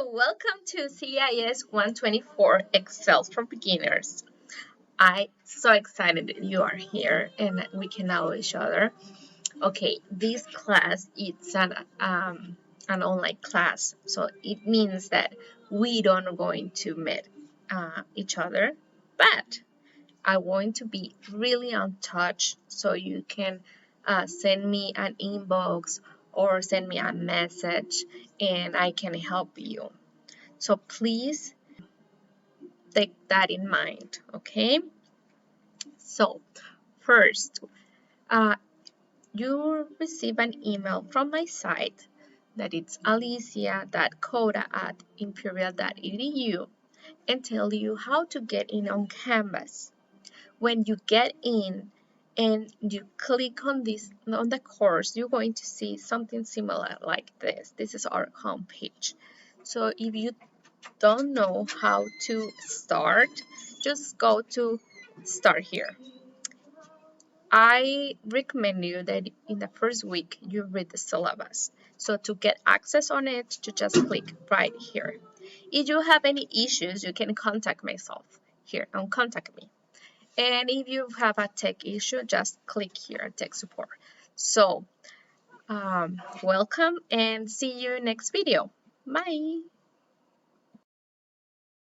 Welcome to CIS 124 Excel for Beginners. I'm so excited that you are here and we can know each other. Okay, this class is an online class, so it means that we don't going to meet each other, but I want to be really on touch so you can send me an inbox or send me a message and I can help you. So please take that in mind, okay? So first, uh, you receive an email from my site that it's alicia.coda@imperial.edu and tell you how to get in on Canvas. When you get in and you click on this on the course, you're going to see something similar like this. This is our home page. So if you don't know how to start, just go to start here. I recommend you that in the first week you read the syllabus. So to get access on it, you just click right here. If you have any issues, you can contact myself here and contact me. And if you have a tech issue, just click here, tech support. So welcome and see you next video. Bye.